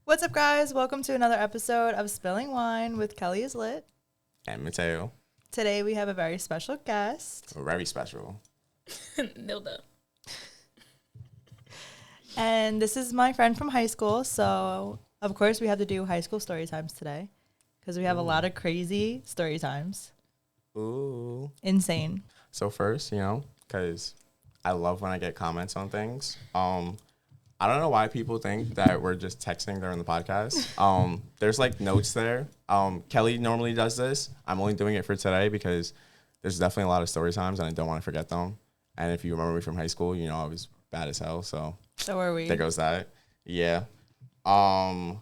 What's up, guys? Welcome to another episode of Spilling Wine with Kelly is Lit. And Mateo. Today we have a very special guest. Very special. Nilda. And this is my friend from high school. So, of course, we have to do high school story times today because we have a lot of crazy story times. Ooh. Insane. So first, because I love when I get comments on things. I don't know why people think that we're just texting during the podcast. There's like notes there. Kelly normally does this. I'm only doing it for today because there's definitely a lot of story times and I don't want to forget them. And if you remember me from high school, I was bad as hell. So are we. there goes that. Yeah. I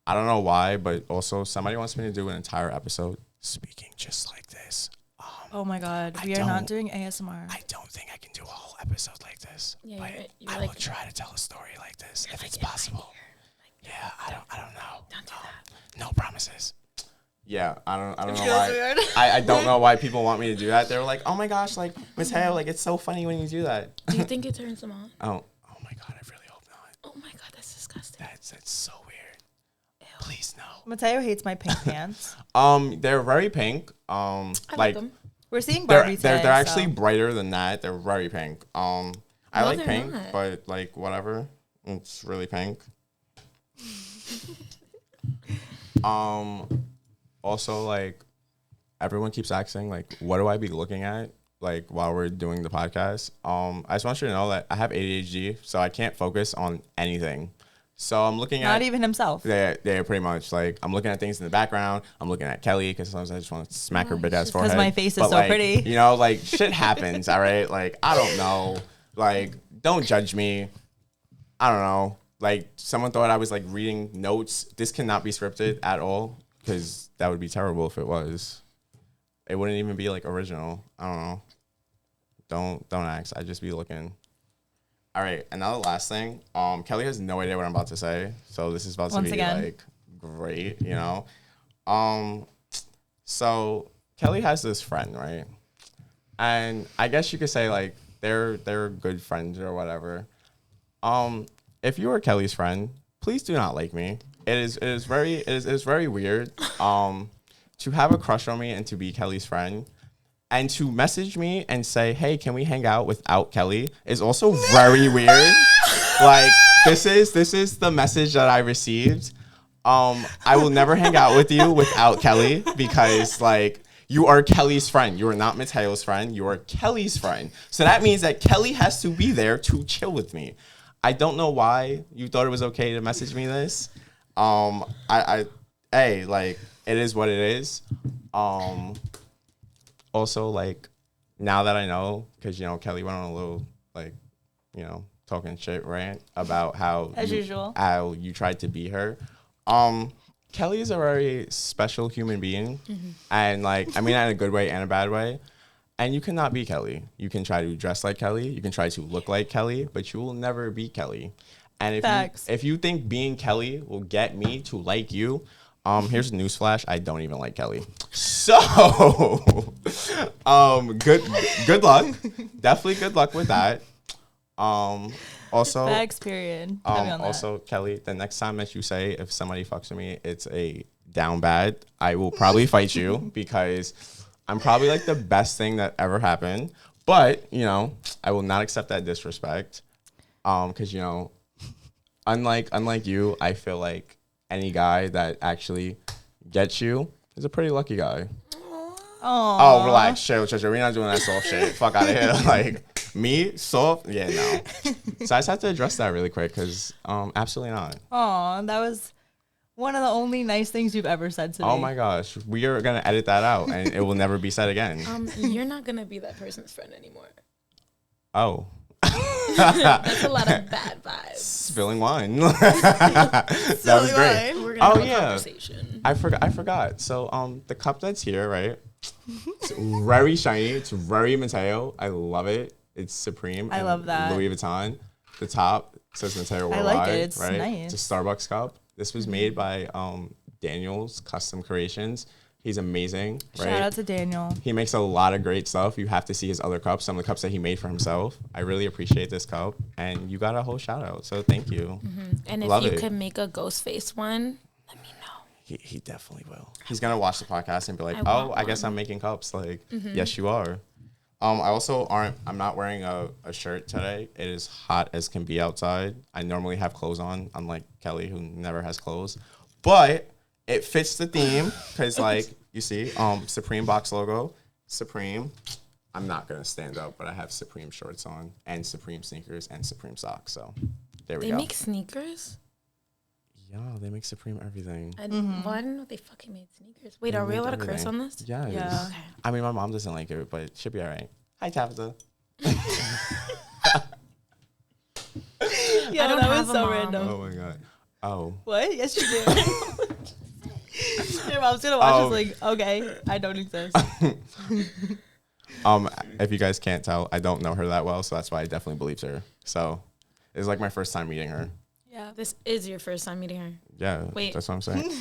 don't know why, but also somebody wants me to do an entire episode speaking just like this. Oh my God. We are not doing ASMR. I don't think I can do a whole episode like this. Yeah, but you're I like, will try to tell a story like this if it's like possible. Like, Yeah, I don't know. Don't do that. No promises. Yeah, I don't know feels why. weird. I don't know why people want me to do that. They're like, oh my gosh, like Mateo, like it's so funny when you do that. Do you think it turns them on? Oh my God, I really hope not. Oh my God, that's disgusting. That's so weird. Ew. Please no. Mateo hates my pink pants. They're very pink. I like them. We're seeing They're Barbie today. they're actually brighter than that. They're very pink. I No, like they're pink, not. but like whatever. It's really pink. Also, like, everyone keeps asking, like, what do I be looking at, like, while we're doing the podcast? I just want you to know that I have ADHD, so I can't focus on anything. So I'm looking at... Not even himself. Yeah, pretty much. Like, I'm looking at things in the background. I'm looking at Kelly, because sometimes I just want to smack her big-ass forehead. Because my face is But, so like, pretty. like, shit happens, all right? Like, I don't know. Like, don't judge me. I don't know. Like, someone thought I was, like, reading notes. This cannot be scripted at all, because that would be terrible if it was. It wouldn't even be, like, original. I don't know. Don't ask. I'd just be looking. All right, and now the last thing. Kelly has no idea what I'm about to say, so this is about to be, like, great, So Kelly has this friend, right? And I guess you could say, like, they're good friends or whatever. If you are Kelly's friend, please do not like me. It is very weird to have a crush on me and to be Kelly's friend, and to message me and say, "Hey, can we hang out without Kelly?" is also very weird. Like, this is the message that I received. I will never hang out with you without Kelly because, like, you are Kelly's friend. You are not Mateo's friend. You are Kelly's friend. So that means that Kelly has to be there to chill with me. I don't know why you thought it was okay to message me this. Hey, like, it is what it is. Also, like, now that I know, because, Kelly went on a little, like, talking shit rant about how you tried to be her. Kelly is a very special human being. Mm-hmm. And, like, I mean that in a good way and a bad way. And you cannot be Kelly. You can try to dress like Kelly. You can try to look like Kelly, but you will never be Kelly. And if you think being Kelly will get me to like you, here's a newsflash. I don't even like Kelly. So, good luck. Definitely good luck with that. Also, Facts, period. Also, Kelly, the next time that you say if somebody fucks with me, it's a down bad, I will probably fight you because I'm probably like the best thing that ever happened. But, I will not accept that disrespect. Because, unlike you, I feel like any guy that actually gets you is a pretty lucky guy. Aww. Oh, relax. Chill. We're not doing that soft shit. Fuck out of here. Like, me? Soft? Yeah, no. So I just have to address that really quick because absolutely not. Aw, that was one of the only nice things you've ever said to me. Oh my gosh. We are going to edit that out and it will never be said again. You're not going to be that person's friend anymore. Oh. That's a lot of bad vibes. Spilling wine. That was great. We're gonna have a conversation. I forgot. So the cup that's here, right? It's very shiny. It's very Mateo. I love it. It's supreme. I love that. Louis Vuitton. The top says Mateo Worldwide. I like it. It's right? nice. It's a Starbucks cup. This was made by Daniel's Custom Creations. He's amazing, right? Shout out to Daniel. He makes a lot of great stuff. You have to see his other cups, some of the cups that he made for himself. I really appreciate this cup, and you got a whole shout out. So thank you. And if Love you it. could make a ghost face one, let me know. He definitely will. He's gonna watch the podcast and be like, I "Oh, want I guess one. I'm making cups." Like, yes, you are. I'm not wearing a shirt today. It is hot as can be outside. I normally have clothes on, unlike Kelly, who never has clothes. But it fits the theme because, like, you see, Supreme box logo, Supreme. I'm not gonna stand up, but I have Supreme shorts on and Supreme sneakers and Supreme socks. So there we They go. make sneakers? Yeah, they make Supreme everything. Well, I didn't know they fucking made sneakers. Wait, They are we make allowed to curse everything. on this? Yes. Yeah. Okay. I mean, my mom doesn't like it, but it should be all right. Hi, Tabitha. Yeah, I don't that have was a so mom. random. Oh my god. Oh. What? Yes, you do. Your mom's gonna watch us like, okay, I don't exist. If you guys can't tell, I don't know her that well, so that's why I definitely believed her. So it's like my first time meeting her. Yeah, this is your first time meeting her. Yeah, Wait. that's what I'm saying.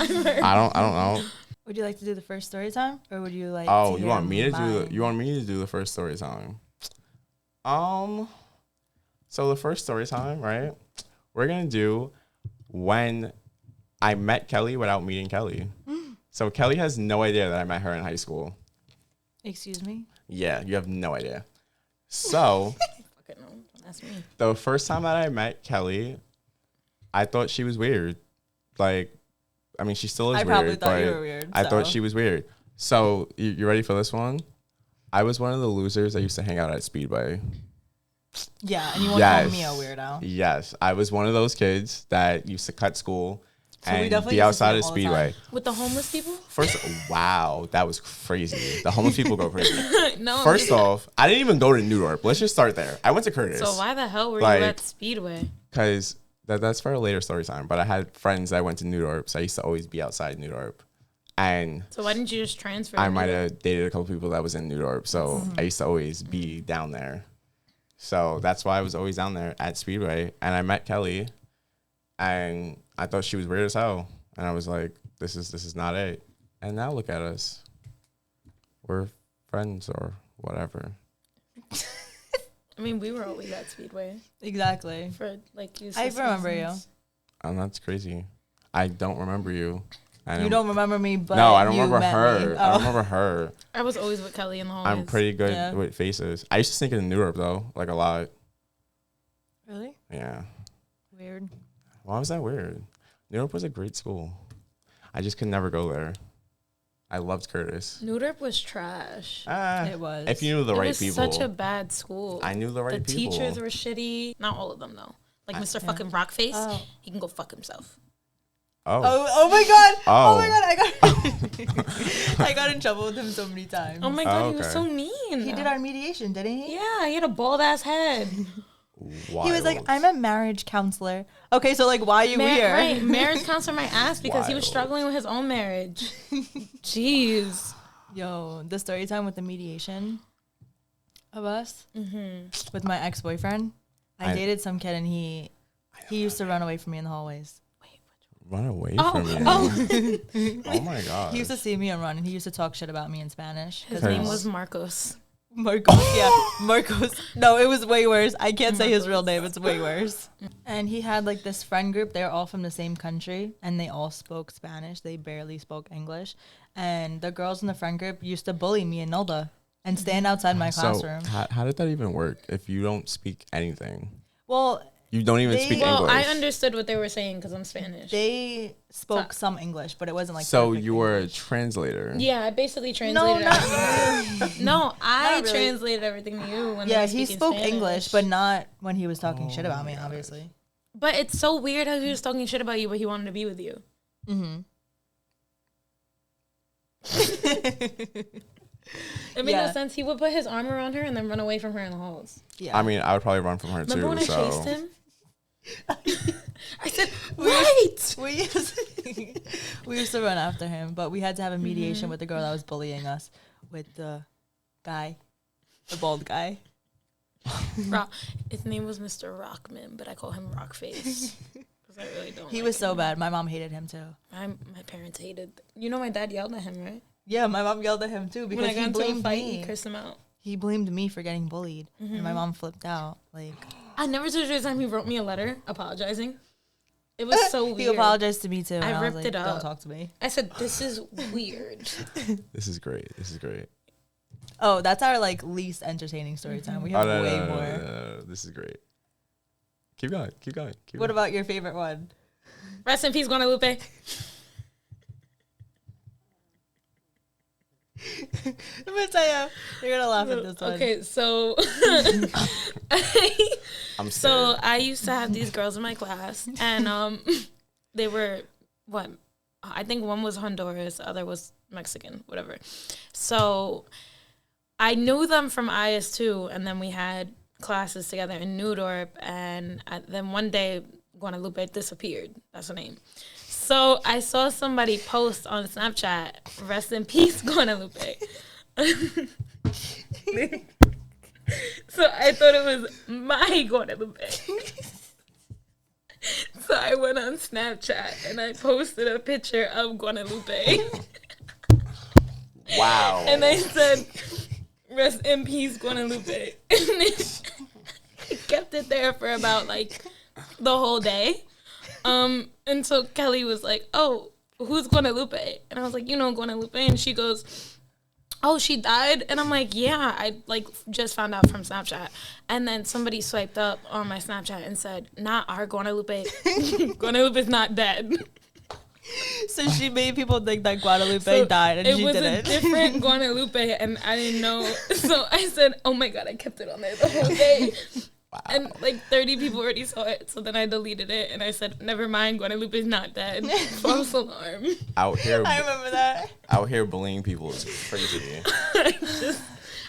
I don't know. Would you like to do the first story time, or would you like? Oh, to you want hear me to do? mine? You want me to do the first story time? So the first story time, right? We're gonna do when I met Kelly without meeting Kelly. So Kelly has no idea that I met her in high school. Excuse me. Yeah, you have no idea. So Okay, no, don't ask me. the first time that I met Kelly, I thought she was weird. Like, I mean, she still is I weird. probably thought you but were weird, I thought so. she was weird. So you ready for this one? I was one of the losers that used to hang out at Speedway. Yeah, and you want Yes. to call me a weirdo. Yes, I was one of those kids that used to cut school So we and definitely be used to see outside them of all the Speedway. time. With the homeless people? First, wow, that was crazy. The homeless people go crazy. No. First off, I didn't even go to New York. Let's just start there. I went to Curtis. So why the hell were Like- you at Speedway? Because that's for a later story time. But I had friends that went to New York, so I used to always be outside New York. And So why didn't you just transfer? I to might New York? have dated a couple people that was in New York, so I used to always be down there. So that's why I was always down there at Speedway. And I met Kelly, and I thought she was weird as hell. And I was like, this is not it. And now look at us. We're friends or whatever. I mean, we were always at Speedway Exactly. for like you. I remember you. And that's crazy. I don't remember you. You don't remember me, but no, I don't you remember met her. me. I don't Oh. remember her. I was always with Kelly in the hallways. I'm pretty good Yeah. with faces. I used to sneak in New York though, like a lot. Really? Yeah. Weird. Why was that weird? New York was a great school. I just could never go there. I loved Curtis. New York was trash. It was. If you knew the It right was people. such a bad school. I knew the right the people. teachers were shitty. Not all of them though. Like Mr. Fucking Rockface, Oh. he can go fuck himself. Oh my god! Oh. Oh my god! I got in trouble with him so many times. Oh my god, he was okay. so mean. He did our mediation, didn't he? Yeah, he had a bald ass head. He was like, Wild. "I'm a marriage counselor." Okay, so like, why are you here? Right, marriage counselor my ass because he was Wild. struggling with his own marriage. Jeez. Yo, the story time with the mediation of us with my ex-boyfriend. I dated some kid and he used to run away from me in the hallways. Run away Oh, from you. oh. Oh my god. He used to see me and run, and he used to talk shit about me in Spanish. His 'cause I name was Marcos. Marcos. Yeah, Marcos. No, it was way worse. I can't say his real name. It's way worse. And he had like this friend group. They were all from the same country, and they all spoke Spanish. They barely spoke English. And the girls in the friend group used to bully me and Nilda and stand outside my So classroom. how did that even work? If you don't speak anything, Well, you don't even They- speak Well, English. I understood what they were saying because I'm Spanish. they spoke some English, but it wasn't like So perfect you were a English. translator. Yeah, I basically No, translated not everything. really. No, I Not really. translated everything to you when they Yeah, were he speaking spoke Spanish. English, but not when he was talking shit Oh about me, my obviously. But it's so weird how he was talking shit about you, but he wanted to be with you. Mm-hmm. It made Yeah. no sense. He would put his arm around her and then run away from her in the halls. Yeah. I mean, I would probably run from her Remember too. when I So chased him? I said, wait! we used to run after him, but we had to have a mediation with the girl that was bullying us with the guy, the bald guy. His name was Mr. Rockman, but I call him Rockface. Because I really don't He like was so him. bad. My mom hated him too. My parents hated. You know my dad yelled at him, right? Yeah, my mom yelled at him too When because I got he into a blamed fight, me. he cursed him out. He blamed me for getting bullied, and my mom flipped out. Like, I never told you the time he wrote me a letter apologizing. It was so weird. he apologized to me too. And I I was ripped like, it up. Don't talk to me. I said, this is weird. This is great. This is great. Oh, that's our like least entertaining story time. We have way more. No. This is great. Keep going. Keep going. Keep What going. about your favorite one? Rest in peace, Guadalupe. Mateo, you're gonna laugh at this one. Okay, so I'm so scared. I used to have these girls in my class, and they were what? I think one was Honduras, the other was Mexican, whatever. So I knew them from IS2, and then we had classes together in Newdorp, and then one day Guadalupe disappeared. That's her name. So I saw somebody post on Snapchat, "Rest in peace, Guadalupe." So I thought it was my Guadalupe. So I went on Snapchat and I posted a picture of Guadalupe. Wow. And I said, "Rest in peace, Guadalupe." And then I kept it there for about like the whole day. And so Kelly was like, "Oh, who's Guadalupe?" And I was like, "You know Guadalupe." And she goes, "Oh, she died?" And I'm like, "Yeah, I like just found out from Snapchat." And then somebody swiped up on my Snapchat and said, "Not our Guadalupe. Guadalupe's not dead." So she made people think that Guadalupe So died, and it she was didn't. a different Guadalupe, and I didn't know. So I said, "Oh my God," I kept it on there the whole day. Wow. And like 30 people already saw it. So then I deleted it and I said, "Never mind, Guadalupe's not dead." False alarm. Out here, I remember that. out here bullying people is crazy.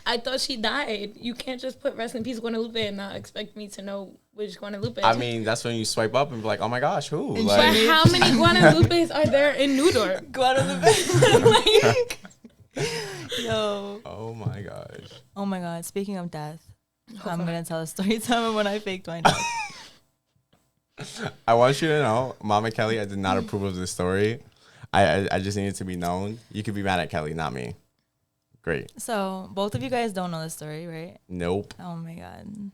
I thought she died. You can't just put "Rest in peace, Guadalupe" and not expect me to know which Guadalupe. I mean, that's when you swipe up and be like, "Oh my gosh, who?" And but Like, how many Guadalupes are there in Newdorp? Guadalupe. Like, Yo. oh my gosh. Oh my God. Speaking of death, I'm gonna tell a story time of when I faked my death. I want you to know, Mama Kelly, I did not approve of this story. I just need it to be known. You could be mad at Kelly, not me. Great. So both of you guys don't know this story, right? Nope. Oh my God.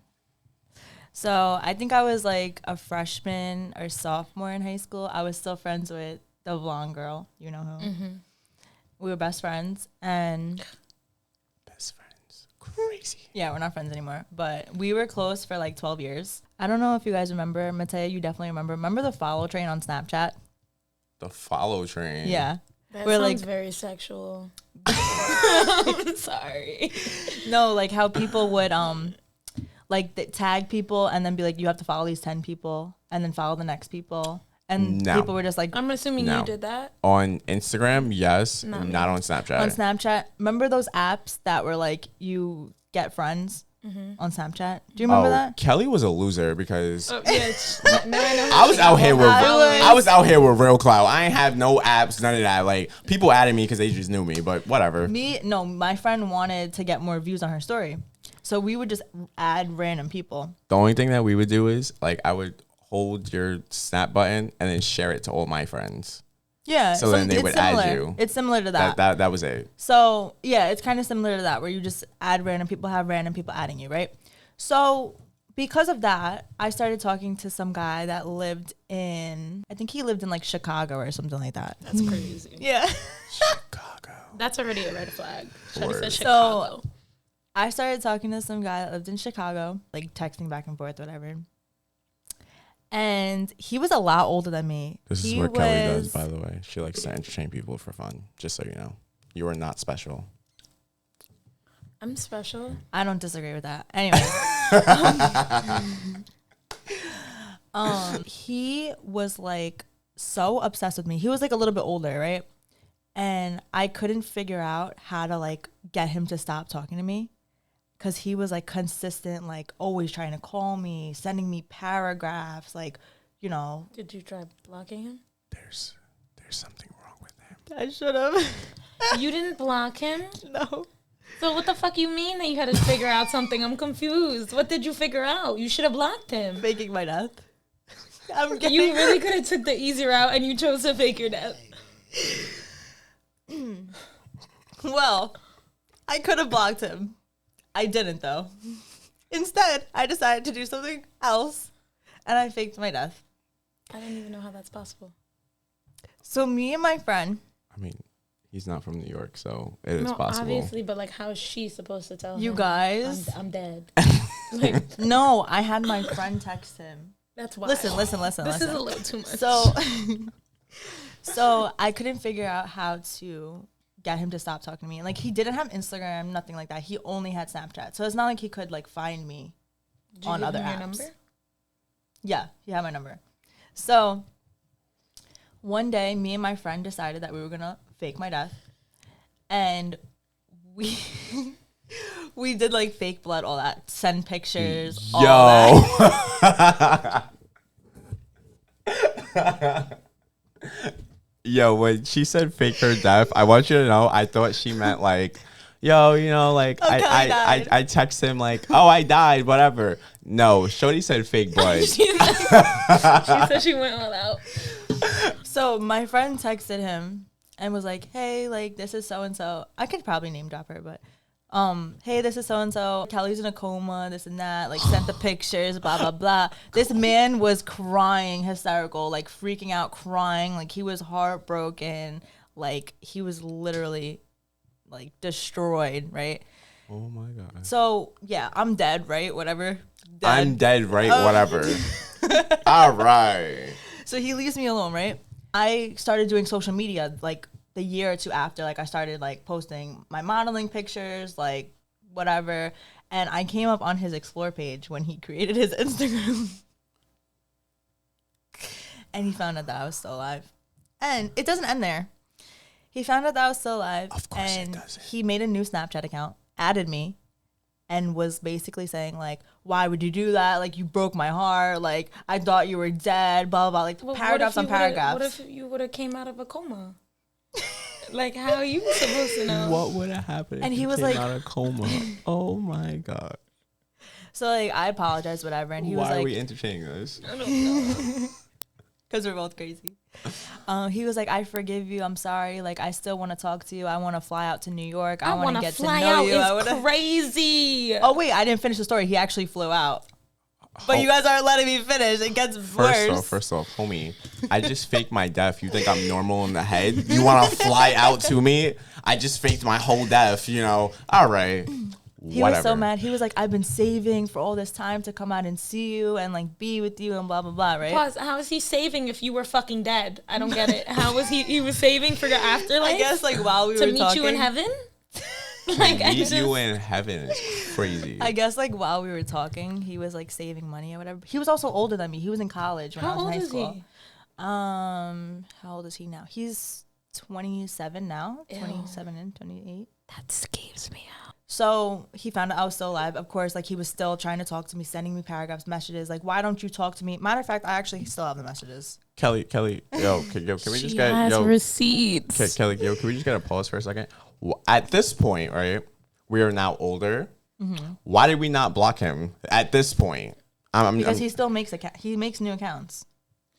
So I think I was like a freshman or sophomore in high school. I was still friends with the blonde girl. You know who? mm-hmm. We were best friends, and Best friends. Crazy. yeah, we're not friends anymore. But we were close for like 12 years. I don't know if you guys remember. Mateo, you definitely remember. Remember the follow train on Snapchat? The follow train. Yeah. That We're sounds like- very sexual. I'm sorry. No, like how people would like tag people and then be like, you have to follow these 10 people and then follow the next people. And No. people were just like I'm assuming No. you did that. On Instagram, yes. Not me. Not on Snapchat. on Snapchat. Remember those apps that were like you get friends on Snapchat? Do you remember that? Kelly was a loser because Oh, yeah, now I know. I was out here with I I was out here with real clout. I ain't have no apps, none of that. Like people added me because they just knew me, but whatever. My friend wanted to get more views on her story. So we would just add random people. The only thing that we would do is like I would hold your snap button and then share it to all my friends. Yeah. So then they it's would add similar. you. It's similar to that. That was it. So yeah, it's kind of similar to that where you just add random people, have random people adding you, right? So because of that, I started talking to some guy that lived in, I think he lived in like Chicago or something like that. That's crazy. Yeah. Chicago. That's already a red flag. Shawty Word. said So Chicago. I started talking to some guy that lived in Chicago, like texting back and forth, whatever. And he was a lot older than me. This is He what Kelly does, was- by the way. She likes to entertain people for fun. Just so you know, you are not special. I'm special. I don't disagree with that. Anyway. He was like so obsessed with me. He was like a little bit older, right? And I couldn't figure out how to like get him to stop talking to me because he was like consistent, like always trying to call me, sending me paragraphs, like, you know. Did you try blocking him? There's something wrong with him. I should have. You didn't block him? No. So what the fuck you mean that you had to figure out something? I'm confused. What did you figure out? You should have blocked him. Faking my death. I'm getting You really could have took the easy route and you chose to fake your death. Well, I could have blocked him. I didn't, though. Instead, I decided to do something else, and I faked my death. I don't even know how that's possible. So me and my friend... I mean, he's not from New York, so it is possible. Obviously, but like, how is she supposed to tell You him, guys... I'm dead. Like, no, I had my friend text him. that's why. Listen. This is a little too much. So I couldn't figure out how to get him to stop talking to me. Like, he didn't have Instagram, nothing like that. He only had Snapchat. So it's not like he could, like, find me on other apps. Your number? Yeah, he had my number. So one day, me and my friend decided that we were going to fake my death. And we we did, like, fake blood, all that. Send pictures, all that. Yo, when she said fake her death, I want you to know, I thought she meant like, yo, you know, like I text him like, oh, I died, whatever. No, Shorty said fake blood. She said she went all out. So my friend texted him and was like, hey, like, this is so-and-so. I could probably name drop her, but hey, this is so-and-so. Kelly's in a coma, this and that. Like, sent the pictures, blah, blah, blah. This man was crying, hysterical, like, freaking out, crying. Like, he was heartbroken. Like, he was literally, like, destroyed, right? Oh, my God. So, yeah, I'm dead, right? Whatever. Dead. I'm dead, right? Whatever. All right. So he leaves me alone, right? I started doing social media, like, the year or two after. Like, I started, like, posting my modeling pictures, like, whatever. And I came up on his explore page when he created his Instagram. And he found out that I was still alive. And it doesn't end there. He found out that I was still alive. Of course and it doesn't. He made a new Snapchat account, added me, and was basically saying, like, why would you do that? Like, you broke my heart. Like, I thought you were dead, blah, blah, blah. Like, paragraphs on paragraphs. What if you would have came out of a coma? Like, how are you supposed to know? What would have happened and if he you was came like, out of coma? Oh, my God. So, like, I apologized, whatever. And he was like... Why are we entertaining this? I don't know. Because we're both crazy. He was like, I forgive you. I'm sorry. Like, I still want to talk to you. I want to fly out to New York. I want to get to know you. It's crazy. Oh, wait. I didn't finish the story. He actually flew out. But you guys aren't letting me finish. It gets worse. First off, homie, I just faked my death. You think I'm normal in the head? You want to fly out to me? I just faked my whole death, you know? All right. He was so mad. He was like, I've been saving for all this time to come out and see you and, like, be with you and blah, blah, blah, right? Pause. How is he saving if you were fucking dead? I don't get it. How was he was saving for your afterlife? I guess, like, while we were talking. To meet you in heaven? Like, meet you in heaven is crazy. I guess, like, while we were talking, he was, like, saving money or whatever. He was also older than me. He was in college when I was in high school. How old is he now? He's 27 now. Ew. 27 and 28. That scares me out. So he found out I was still alive. Of course, like, he was still trying to talk to me, sending me paragraphs, messages. Like, why don't you talk to me? Matter of fact, I actually still have the messages. Kelly, can we just get receipts? Kelly, can we just get a pause for a second? At this point, right, we are now older. Mm-hmm. Why did we not block him at this point? Because he still makes he makes new accounts.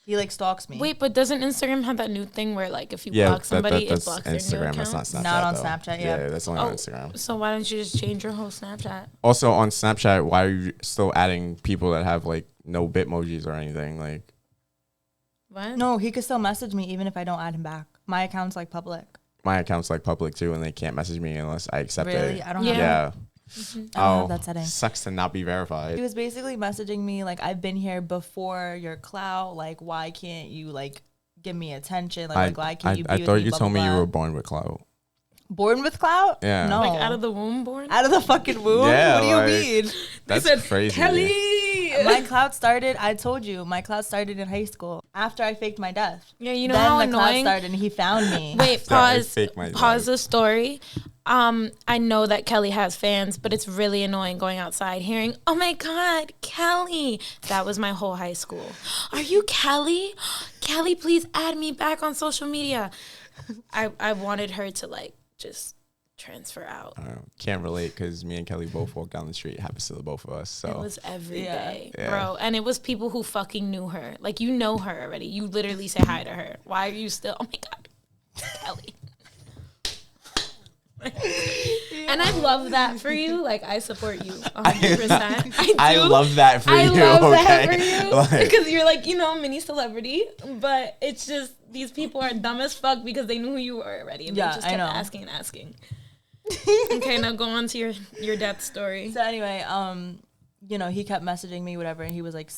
He, like, stalks me. Wait, but doesn't Instagram have that new thing where, like, if you block somebody, it blocks their new account? That's not Snapchat. Not on though. Snapchat, yeah. That's only on Instagram. So why don't you just change your whole Snapchat? Also, on Snapchat, why are you still adding people that have, like, no Bitmojis or anything? Like, what? No, he could still message me even if I don't add him back. My account's, like, public. My account's, like, public, too, and they can't message me unless I accept it. Really? I don't have Yeah. Mm-hmm. I don't have that setting. Sucks to not be verified. He was basically messaging me, like, I've been here before your clout. Like, why can't you, like, give me attention? Like, why can't you be with me? I thought you told me you were born with clout. Born with clout? Yeah. No. Like, out of the womb born? Out of the fucking womb? Yeah, what do you mean? That's said, crazy. Kelly! My clout started, I told you, my clout started in high school after I faked my death. Yeah, you know then how the annoying? Clout started and he found me. Wait, pause the story. I know that Kelly has fans, but it's really annoying going outside hearing, oh my God, Kelly. That was my whole high school. Are you Kelly? Kelly, please add me back on social media. I wanted her to, like, just transfer out. Can't relate because me and Kelly both walk down the street. It happens to the both of us. So it was every day, bro. And it was people who fucking knew her. Like, you know her already. You literally say hi to her. Why are you still? Oh my God, Kelly. And I love that for you. Like, I support you 100%. I love that for you. I love okay? that for you. Like, Because you're like, mini celebrity. But it's just, these people are dumb as fuck because they knew who you were already. And they just kept asking and asking. Okay, now go on to your death story. So anyway, he kept messaging me, whatever, and he was like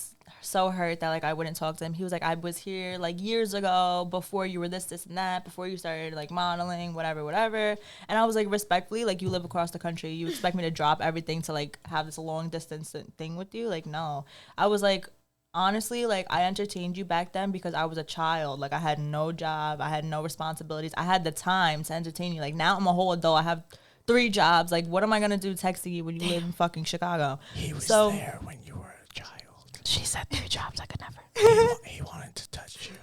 so hurt that like I wouldn't talk to him. He was like, I was here like years ago before you were this and that, before you started like modeling, whatever. And I was like, respectfully, like, you live across the country, you expect me to drop everything to like have this long distance thing with you? Like, no. I was like, honestly, like, I entertained you back then because I was a child. Like, I had no job, I had no responsibilities, I had the time to entertain you. Like, now I'm a whole adult, I have 3 jobs. Like, what am I gonna do texting you when you live in fucking Chicago? He was there when you were a child. She said 3 jobs, I could never. He wanted to touch you.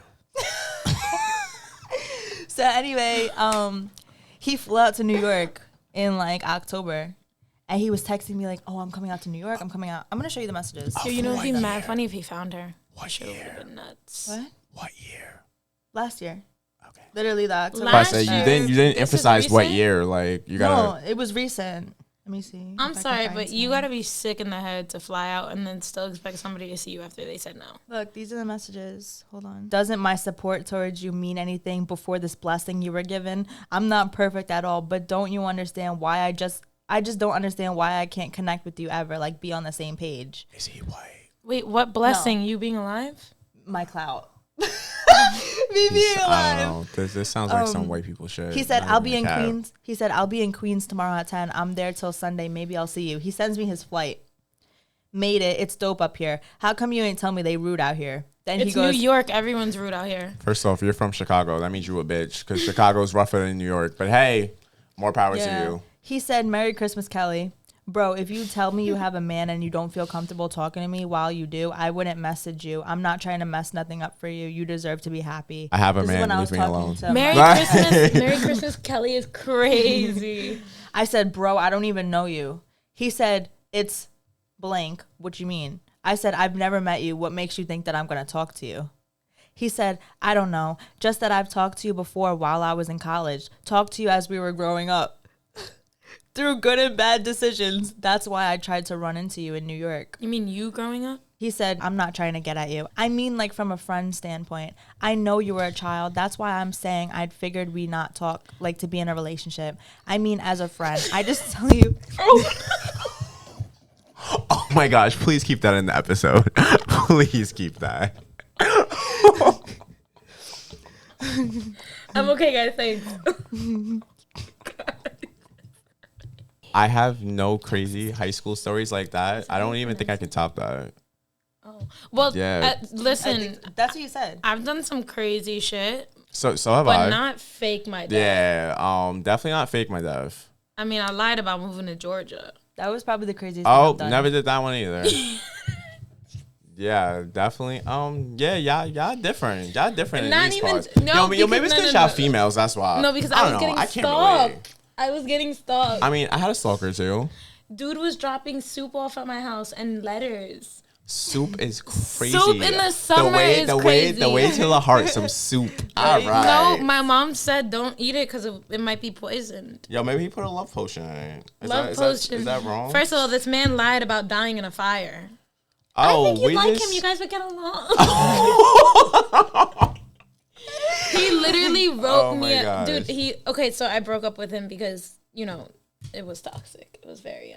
So anyway, he flew out to New York in like October, and he was texting me like, "Oh, I'm coming out to New York. I'm coming out. I'm gonna show you the messages." Yo, it'd be mad funny if he found her. What year? Been nuts. What? Year? Last year. Okay. Literally the October. Last But year. you didn't This is emphasize what recent? year. Like, you gotta. No, it was recent. Let me see. I'm if I can sorry, find but you some. gotta be sick in the head to fly out and then still expect somebody to see you after they said no. Look, these are the messages. Hold on. Doesn't my support towards you mean anything before this blessing you were given? I'm not perfect at all, but don't you understand why I just don't understand why I can't connect with you ever, like be on the same page. Is he white? Wait, what blessing? You being alive? My clout. Me being I alive. don't know. This sounds like some white people shit. He said, Not I'll be even in cap. Queens. He said, I'll be in Queens tomorrow at 10. I'm there till Sunday. Maybe I'll see you. He sends me his flight. Made it. It's dope up here. How come you ain't tell me they rude out here? Then It's he goes, New York. Everyone's rude out here. First off, you're from Chicago. That means you a bitch because Chicago's rougher than New York. But hey, more power to you. He said, Merry Christmas, Kelly. Bro, if you tell me you have a man and you don't feel comfortable talking to me while you do, I wouldn't message you. I'm not trying to mess nothing up for you. You deserve to be happy. I have a This is man. when I Leave was me talking alone. to Merry my- Christmas. Merry Christmas, Kelly is crazy. I said, bro, I don't even know you. He said, it's blank. What you mean? I said, I've never met you. What makes you think that I'm going to talk to you? He said, I don't know. Just that I've talked to you before while I was in college. Talked to you as we were growing up. Through good and bad decisions. That's why I tried to run into you in New York. You mean you growing up? He said, I'm not trying to get at you. I mean, like, from a friend standpoint. I know you were a child. That's why I'm saying I'd figured we not talk, like, to be in a relationship. I mean, as a friend. I just tell you. Oh my gosh! Please keep that in the episode. Please keep that. I'm okay, guys. Thanks. I have no crazy high school stories like that. I don't even think I could top that. Oh. Well, Yeah. listen, That's what you said. I've done some crazy shit, So have but I. not fake my death. Yeah. Definitely not fake my death. I mean, I lied about moving to Georgia. That was probably the craziest thing Oh, I've done. never did that one either. Yeah, definitely. Yeah, y'all different. Y'all different in Not these even- parts. no, Maybe it's because- because no, y'all no. females. That's why. No, because I don't was know. getting I can't relate. stalked. I was getting stalked. I mean, I had a stalker too. Dude was dropping soup off at my house and letters. Soup is crazy. Soup in the summer is the crazy. way to the heart, some soup. All right. No, my mom said don't eat it because it might be poisoned. Yo, maybe he put a love potion in it. Love potion. Is that wrong? First of all, this man lied about dying in a fire. oh, I think you'd like just- him. You guys would get along. He literally wrote Oh me my a gosh. dude. Okay, so I broke up with him because it was toxic. It was very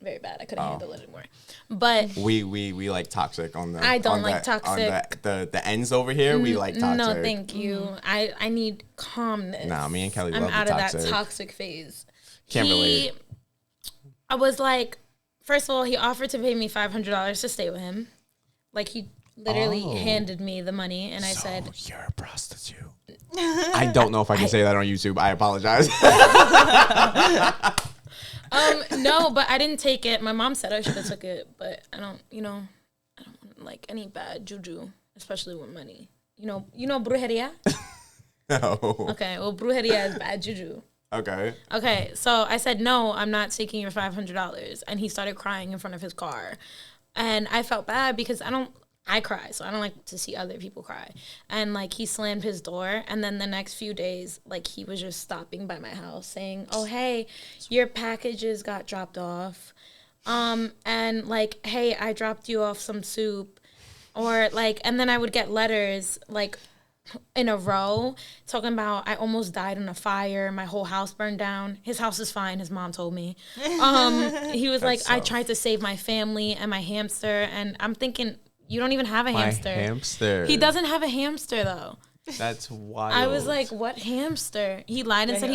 very bad. I couldn't handle it anymore. But We like toxic on the. I don't on like the, on toxic. the ends over here. We like toxic. no, thank you. I need calmness. Nah, me and Kelly I'm love the out of that toxic. toxic phase. Can't relate. I was like, first of all, he offered to pay me $500 to stay with him. Like he literally handed me the money, and I said, "You're a prostitute." I don't know if I can say that on YouTube. I apologize. no, but I didn't take it. My mom said I should have took it, but I don't want like any bad juju, especially with money. You know brujeria? No. Okay, well, brujeria is bad juju. Okay. Okay, so I said, no, I'm not taking your $500. And he started crying in front of his car. And I felt bad because I don't I cry, so I don't like to see other people cry. And like he slammed his door, and then the next few days, like he was just stopping by my house saying, "Oh hey, your packages got dropped off," and like, "Hey, I dropped you off some soup," or like, and then I would get letters like in a row talking about I almost died in a fire, my whole house burned down. His house is fine, his mom told me. He was like, I tried to save my family and my hamster, and I'm thinking, you don't even have a hamster. Hamster. He doesn't have a hamster though. That's wild. I was like, what hamster? He lied and said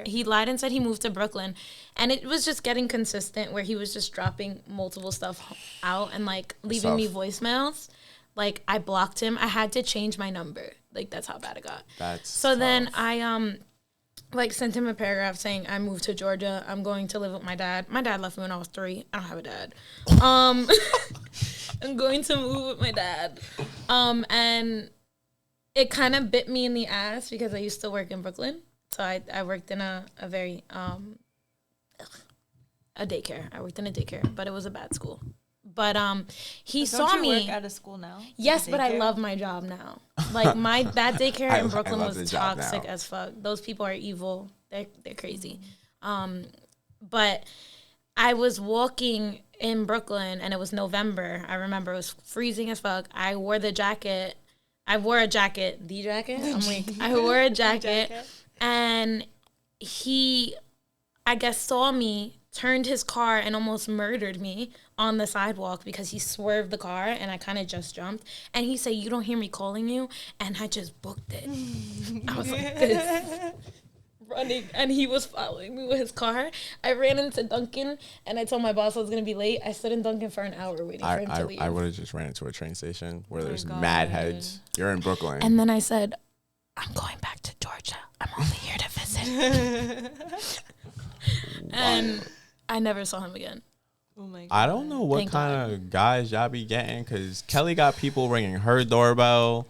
he lied and said he moved to Brooklyn, and it was just getting consistent where he was just dropping multiple stuff out and like leaving me voicemails. Like I blocked him. I had to change my number. Like that's how bad it got. That's so tough. then I like sent him a paragraph saying I moved to Georgia. I'm going to live with my dad. My dad left me when I was 3. I don't have a dad. I'm going to move with my dad. And it kind of bit me in the ass because I used to work in Brooklyn. So I worked in a very a daycare. I worked in a daycare, but it was a bad school. But he But saw don't you me. work at a school now? Yes, but I Daycare? love my job now. Like that daycare in Brooklyn love the was job toxic now. as fuck. Those people are evil. They're crazy. But I was walking in Brooklyn and it was November. I remember it was freezing as fuck. I wore a jacket. I'm like, I wore a jacket, and he, I guess, saw me, turned his car, and almost murdered me on the sidewalk because he swerved the car, and I kind of just jumped. And he said, "You don't hear me calling you?" And I just booked it. I was like this, running, and he was following me with his car. I ran into Dunkin', and I told my boss I was going to be late. I stood in Dunkin' for an hour waiting for him to leave. I would have just ran into a train station where there's God. mad heads. You're in Brooklyn. And then I said, I'm going back to Georgia. I'm only here to visit. And I never saw him again. Oh my God. I don't know what Thank kind of guys y'all be getting, because Kelly got people ringing her doorbell.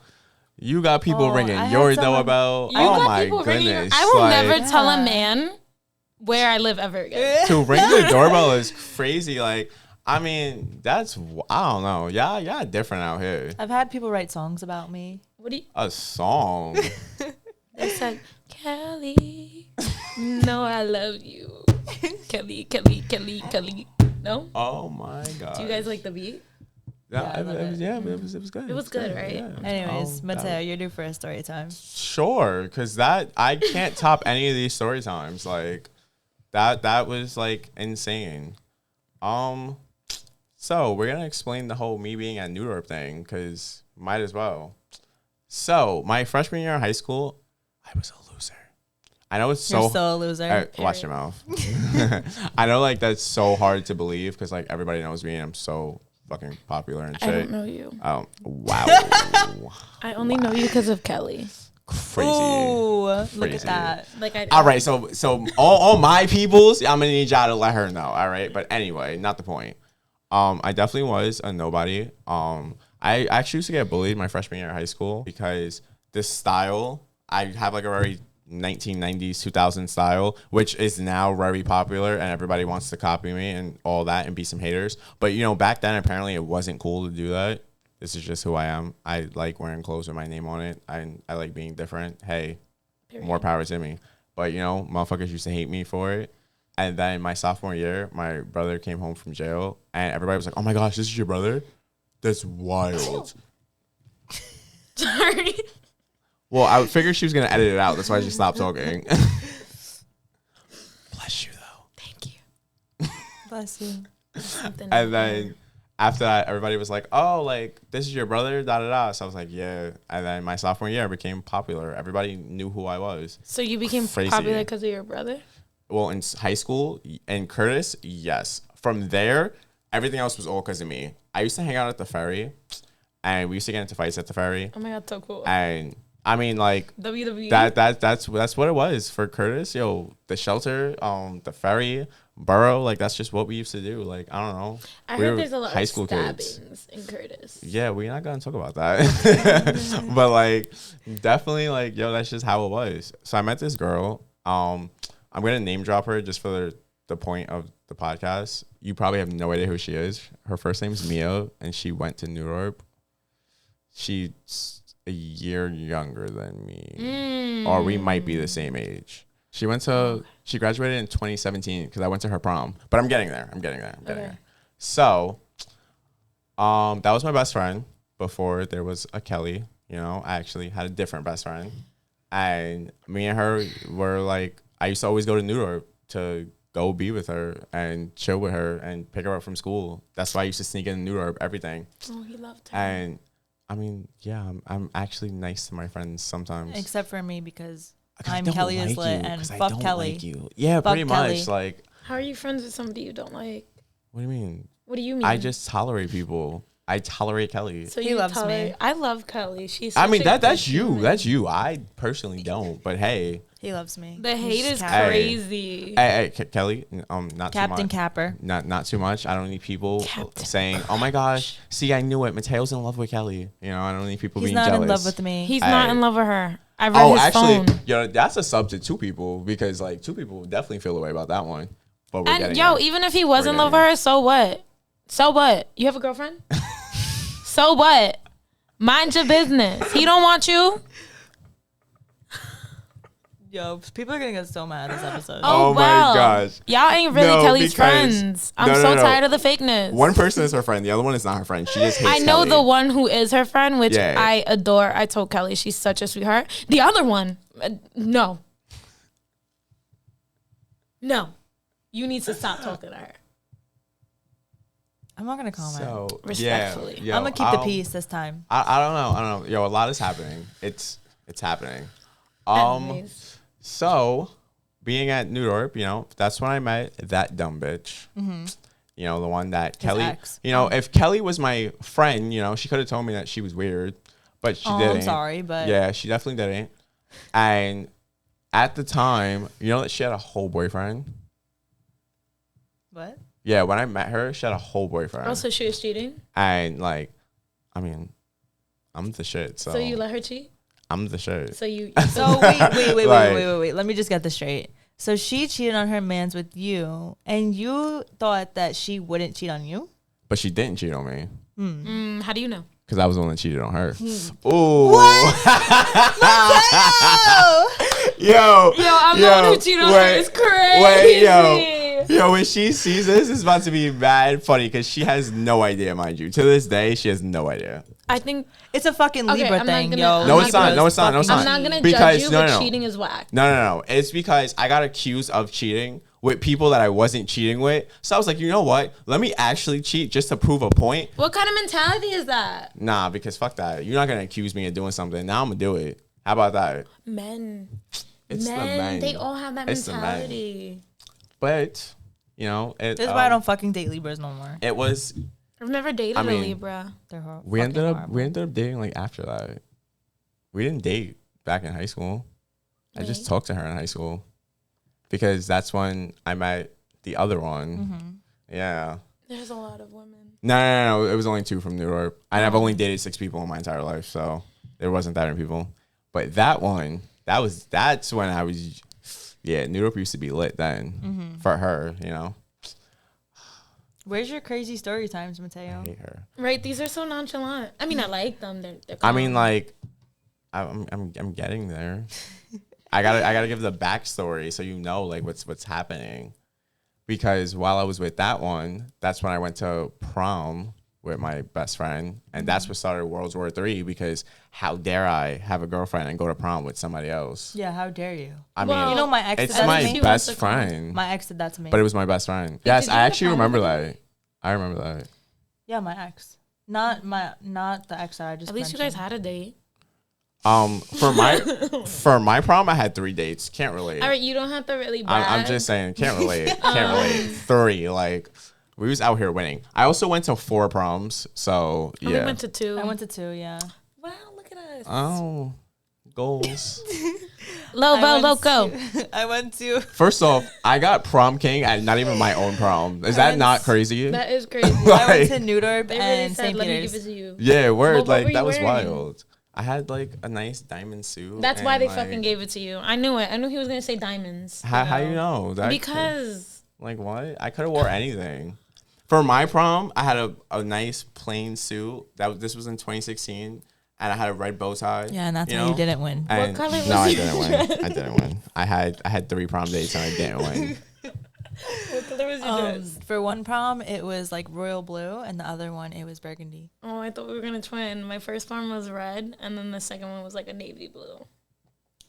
You got people ringing I had your someone- doorbell. You Oh got my people ringing your- goodness. I will Like, never tell a Yeah. man where I live ever again. to ring the doorbell is crazy. Like, I mean, that's, I don't know. Y'all different out here. I've had people write songs about me. What do you? A song. They said, Kelly, no, I love you. Kelly. No? Oh my God. Do you guys like the beat? Yeah, I love it. It was good. It was good, right? Yeah. Anyways, that- Mateo, you're due for a story time. Sure, because that I can't top any of these story times. Like that was like insane. So we're gonna explain the whole me being at New York thing, because might as well. So my freshman year of high school, I was a loser. I know it's You're so. still a loser. Watch your mouth. I know, like, that's so hard to believe because like everybody knows me and I'm so fucking popular and shit. I don't know you. Wow. I only know you because of Kelly. Crazy. Ooh, look Crazy. at that. Like I. All right, so all my peoples, I'm gonna need y'all to let her know. All right, but anyway, not the point. I definitely was a nobody. I actually used to get bullied my freshman year of high school because this style, I have like a very 1990s 2000 style, which is now very popular and everybody wants to copy me and all that and be some haters. But you know, back then apparently it wasn't cool to do that. This is just who I am. I like wearing clothes with my name on it. I like being different. Hey, more power to me. But you know, motherfuckers used to hate me for it. And then my sophomore year, my brother came home from jail and everybody was like, "Oh my gosh, this is your brother? That's wild." Sorry. Well, I figured she was gonna edit it out. That's why she stopped talking. Bless you though. Thank you. Bless you. Something And then after that, everybody was like, "Oh, like this is your brother?" Da da da. So I was like, "Yeah." And then my sophomore year, I became popular. Everybody knew who I was. So you became Crazy. popular because of your brother? Well, in high school and Curtis, yes. From there, everything else was all because of me. I used to hang out at the ferry, and we used to get into fights at the ferry. Oh my God, so cool. And I mean, like WWE. that's what it was for Curtis. Yo, the shelter, the ferry, borough, like that's just what we used to do. Like I don't know. I We heard were there's a lot high of school stabbings kids. in Curtis. Yeah, we're not gonna talk about that. But like definitely like yo, that's just how it was. So I met this girl. I'm gonna name drop her just for the point of the podcast. You probably have no idea who she is. Her first name's Mia, and she went to New York. she's a year younger than me, or we might be the same age. She graduated in 2017 because I went to her prom. But I'm getting there. I'm getting there. So, that was my best friend before there was a Kelly. You know, I actually had a different best friend, and me and her were like, I used to always go to New York to go be with her and chill with her and pick her up from school. That's why I used to sneak in New York, everything. Oh, he loved her. And I mean, yeah, I'm actually nice to my friends sometimes. Except for me because I I'm don't Kelly like is lit you, and 'cause I fuck don't Kelly. like you. Yeah, Fuck pretty Kelly. much. Like, How are you friends with somebody you don't like? what do you mean? What do you mean? I just tolerate people. I tolerate Kelly. So He you loves tolerate- me. I love Kelly. She's. I such mean, a that's good you. human. That's you. I personally don't. But hey, He loves me. The hate He's is Cap- crazy. hey, Kelly, not Captain too much. Capper. Not too much. I don't need people Captain. saying, "Oh my gosh, see, I knew it. Mateo's in love with Kelly." You know, I don't need people He's being not jealous. in love with me. He's not Hey. in love with her. I read his actually, phone. yo, that's a sub to two people because like two people definitely feel the way about that one. But we're And getting yo, there. even if he was We're in love with getting her, so what? So what? You have a girlfriend? So what? Mind your business. He don't want you. Yo, people are gonna get so mad at this episode. Oh, Oh my well. gosh. Y'all ain't really No, Kelly's because- friends. I'm no, so no. tired of the fakeness. One person is her friend, the other one is not her friend. She just hates I know Kelly. the one who is her friend, which Yeah. I adore. I told Kelly she's such a sweetheart. The other one, no. No. You need to stop talking to her. I'm not gonna comment. So Respectfully. yeah, I'm gonna keep the peace this time. I don't know. Yo, a lot is happening. It's happening. Anyways. So being at New York, you know, that's when I met that dumb bitch. You know, the one that Kelly. ex. You know, if Kelly was my friend, you know, she could have told me that she was weird, but she didn't. I'm sorry, but Yeah, she definitely didn't. And at the time, you know that she had a whole boyfriend. what? Yeah, when I met her, she had a whole boyfriend. Also, she was cheating. And like, I mean, I'm the shit. So, So you let her cheat. I'm the shit. So you. So wait, Like- wait. Let me just get this straight. So she cheated on her mans with you, and you thought that she wouldn't cheat on you? But she didn't cheat on me How do you know? because I was the one that cheated on her. Hmm. Ooh. Yo, Yo, I'm the one who cheated on her. It's crazy. Wait, yo, when she sees this, it's about to be mad funny because she has no idea, mind you. To this day, she has no idea. I think It's a fucking Okay, Libra I'm not thing, gonna- yo. I'm No, not it's not. gonna- No, it's not. No, it's I'm not. not gonna Because- judge you, no, but no. cheating is whack. No. It's because I got accused of cheating with people that I wasn't cheating with. So I was like, you know what? Let me actually cheat just to prove a point. What kind of mentality is that? Nah, because fuck that. You're not gonna accuse me of doing something. Now I'm gonna do it. How about that? Men. It's the men, men. they all have that It's the men. mentality. But you know, it. This is why I don't fucking date Libras no more. It was. I've never dated I mean, a Libra. They're We ended up. horrible. We ended up dating like after that. We didn't date back in high school. I just Wait. talked to her in high school because that's when I met the other one. Mm-hmm. Yeah. There's a lot of women. No. It was only 2 from New York. And I've only dated 6 people in my entire life, so there wasn't that many people. But that one, that's when I was. Yeah, New York used to be lit then for her. You know, Where's your crazy story times, Mateo? I hate her. Right? These are so nonchalant. I mean, I like them. They're I mean, calm. like, I'm getting there. I gotta give the backstory so you know like what's happening. Because while I was with that one, that's when I went to prom with my best friend, and that's what started World War III. Because how dare I have a girlfriend and go to prom with somebody else? Yeah, how dare you? I Well, mean, You know my ex it's did that my to me? best She wants to come. friend, My ex did that to me. but it was my best friend. Yes, did you I go to actually prom remember with that. I remember that. Yeah, my ex. Not the ex that I just at least you guys mentioned. had a date. For my prom, I had 3 dates. Can't relate. All right, you don't have to really brag. I'm just saying, can't relate. Can't relate. 3, like, we was out here winning. I also went to 4 proms, so I only yeah. went to 2. I went to 2, yeah. Wow, look at us. Oh, goals. Lobo Loco. I went to. First off, I got prom king at not even my own prom. Is that not crazy? That is crazy. I went to Newdorp They really and said, St. let me give it Peter's. to you. Yeah, word. Well, what were Like you that was wearing? wild. I had like a nice diamond suit. That's why and, they like, fucking gave it to you. I knew it. I knew he was going to say diamonds. How you know? That Because like what? I could have wore anything. For my prom, I had a nice plain suit. This was in 2016, and I had a red bow tie. Yeah, and that's you how know? you didn't win. And What color was no, I your didn't win. dress? I didn't win. I had 3 prom dates and I didn't win. What color was your dress? For one prom, it was like royal blue, and the other one, it was burgundy. Oh, I thought we were gonna twin. My first prom was red, and then the second one was like a navy blue.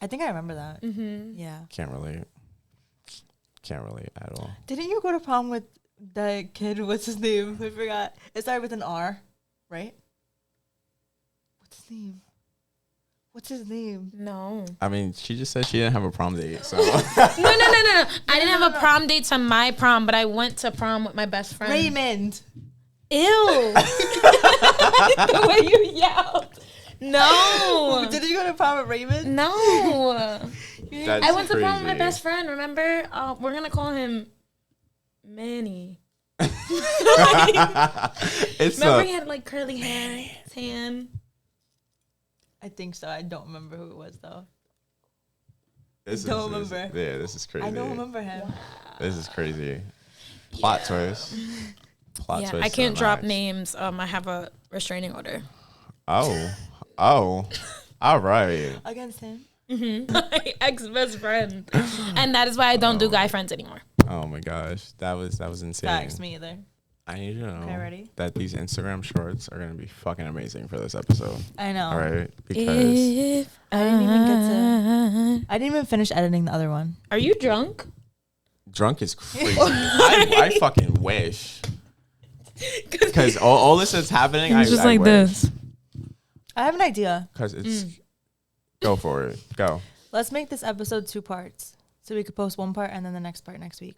I think I remember that. Mm-hmm. Yeah. Can't relate. Can't relate at all. Didn't you go to prom with the kid? What's his name? I forgot. It started with an R, right? What's his name? What's his name? No. I mean, she just said she didn't have a prom date, so. No. I didn't have a prom date to my prom, but I went to prom with my best friend. Raymond. Ew. The way you yelled. No. Did you go to prom with Raymond? No. That's I went to prom with my crazy. best friend, remember? We're going to call him Manny. It's Remember he had like curly hair, tan. I think so. I don't remember who it was though. this don't is, remember. Yeah, this is crazy. I don't remember him. This is crazy. Plot twist. Plot Yeah, twist. I can't to the drop max. names. I have a restraining order. Oh. All right. Against him. My ex-best friend. And that is why I don't do guy friends anymore. Oh my gosh, that was insane. Facts, me either. I need you to know Okay, ready? that these Instagram shorts are gonna be fucking amazing for this episode. I know. All right, because If I didn't even get to. I didn't even finish editing the other one. Are you drunk? drunk is crazy. I fucking wish. Because all this is happening. I wish. I have an idea. Because it's. Go for it. Go. Let's make this episode 2 parts. So we could post one part and then the next part next week.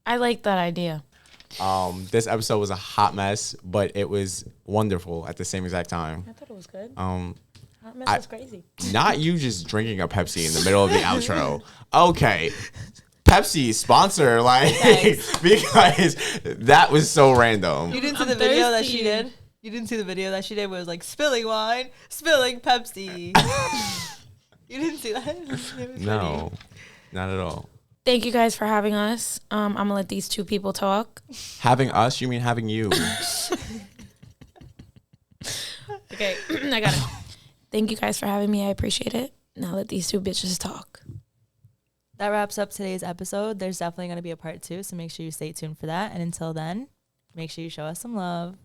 I like that idea. This episode was a hot mess, but it was wonderful at the same exact time. I thought it was good. Hot mess I- was crazy. Not you just drinking a Pepsi in the middle of the outro. Okay. Pepsi sponsor, like, because that was so random. You didn't see I'm the video that thirsty. she did? You didn't see the video that she did where it was like spilling wine, spilling Pepsi. You didn't see that? It was No, not at all. Thank you guys for having us. I'm gonna let these two people talk. Having us, you mean having you? Okay, I got it. Thank you guys for having me. I appreciate it. Now let these two bitches talk. That wraps up today's episode. There's definitely going to be a part 2, so make sure you stay tuned for that. And until then, make sure you show us some love.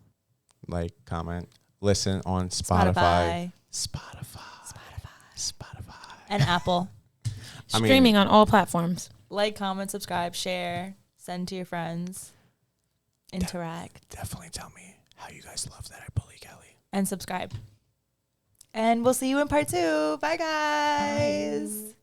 Like, comment, listen on Spotify. And Apple. I mean- Streaming on all platforms. Like, comment, subscribe, share, send to your friends, interact, Definitely tell me how you guys love that I bully Kelly. and subscribe. And we'll see you in part 2. Bye, guys.